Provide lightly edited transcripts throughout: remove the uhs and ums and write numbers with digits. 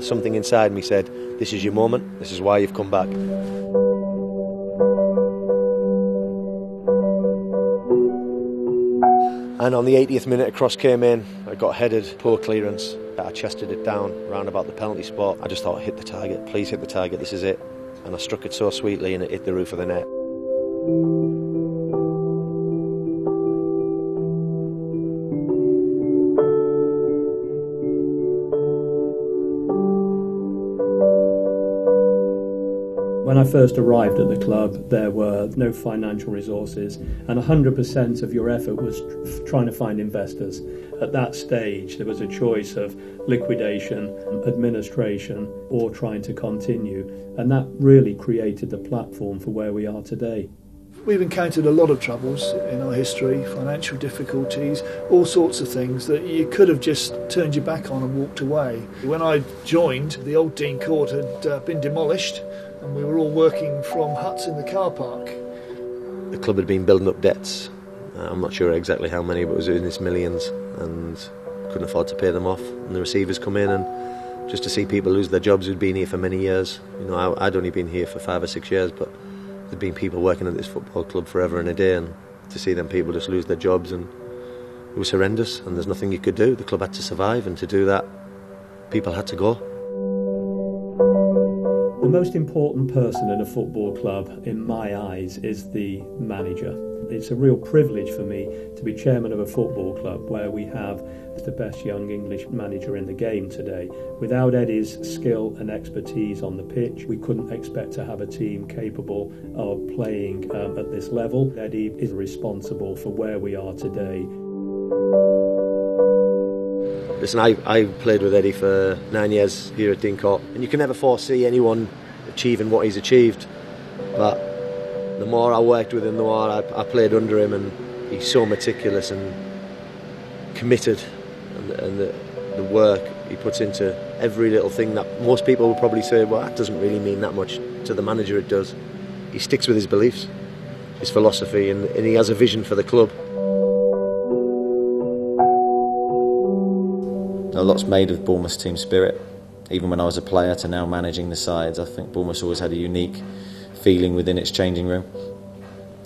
something inside me said, this is your moment, this is why you've come back. And on the 80th minute, a cross came in. I got headed, poor clearance. I chested it down round about the penalty spot. I just thought, hit the target, please hit the target, this is it. And I struck it so sweetly and it hit the roof of the net. When I first arrived at the club, there were no financial resources, and 100% of your effort was trying to find investors. At that stage, there was a choice of liquidation, administration, or trying to continue, and that really created the platform for where we are today. We've encountered a lot of troubles in our history, financial difficulties, all sorts of things that you could have just turned your back on and walked away. When I joined, the old Dean Court had been demolished, and we were all working from huts in the car park. The club had been building up debts. I'm not sure exactly how many, but it was in its millions, and couldn't afford to pay them off. And the receivers come in, and just to see people lose their jobs who'd been here for many years. You know, I'd only been here for 5 or 6 years, but there'd been people working at this football club forever and a day, and to see them people just lose their jobs, and it was horrendous, and there's nothing you could do. The club had to survive, and to do that, people had to go. The most important person in a football club, in my eyes, is the manager. It's a real privilege for me to be chairman of a football club where we have the best young English manager in the game today. Without Eddie's skill and expertise on the pitch, we couldn't expect to have a team capable of playing at this level. Eddie is responsible for where we are today. Listen, I played with Eddie for 9 years here at Dean Court, and you can never foresee anyone achieving what he's achieved, but the more I worked with him, the more I played under him, and he's so meticulous and committed, and the work he puts into every little thing that most people will probably say, well, that doesn't really mean that much. To the manager it does. He sticks with his beliefs, his philosophy, and he has a vision for the club. A lot's made of Bournemouth's team spirit. Even when I was a player to now managing the sides, I think Bournemouth's always had a unique feeling within its changing room.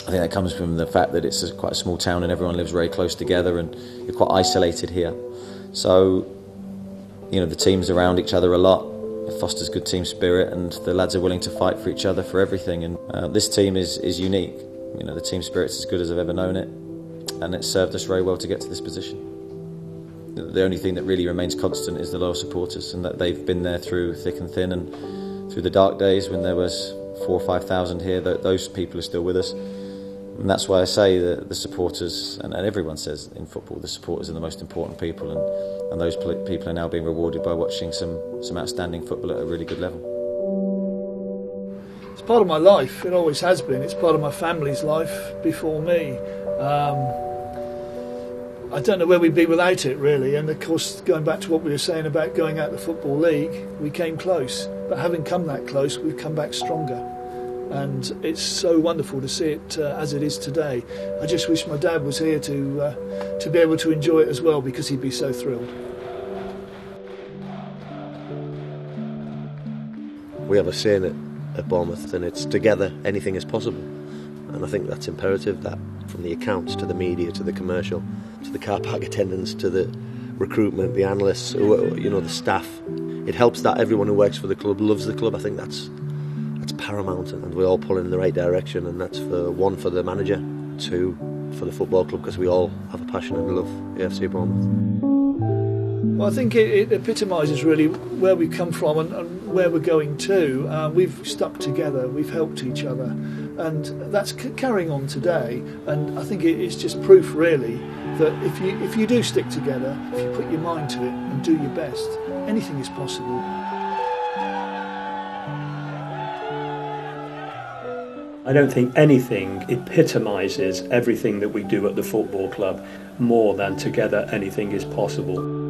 I think that comes from the fact that it's quite a small town and everyone lives very close together, and you're quite isolated here. So, you know, the team's around each other a lot. It fosters good team spirit, and the lads are willing to fight for each other for everything. And this team is unique. You know, the team spirit's as good as I've ever known it, and it's served us very well to get to this position. The only thing that really remains constant is the loyal supporters, and that they've been there through thick and thin, and through the dark days when there was 4,000 or 5,000 here. Those people are still with us, and that's why I say that the supporters, and everyone says in football, the supporters are the most important people, and those people are now being rewarded by watching some outstanding football at a really good level. It's part of my life. It always has been. It's part of my family's life before me. I don't know where we'd be without it, really. And of course, going back to what we were saying about going out the Football League, we came close. But having come that close, we've come back stronger. And it's so wonderful to see it as it is today. I just wish my dad was here to be able to enjoy it as well, because he'd be so thrilled. We have a saying at Bournemouth, and it's together anything is possible. And I think that's imperative, that from the accounts to the media to the commercial to the car park attendants to the recruitment, the analysts, you know, the staff, it helps that everyone who works for the club loves the club. I think that's paramount, and we're all pulling in the right direction, and that's for one, for the manager, two, for the football club, because we all have a passion and love AFC Bournemouth. Well, I think it epitomises really where we've come from and where we're going to. We've stuck together, we've helped each other, and that's carrying on today. And I think it's just proof, really, that if you do stick together, if you put your mind to it and do your best, anything is possible. I don't think anything epitomises everything that we do at the football club more than together anything is possible.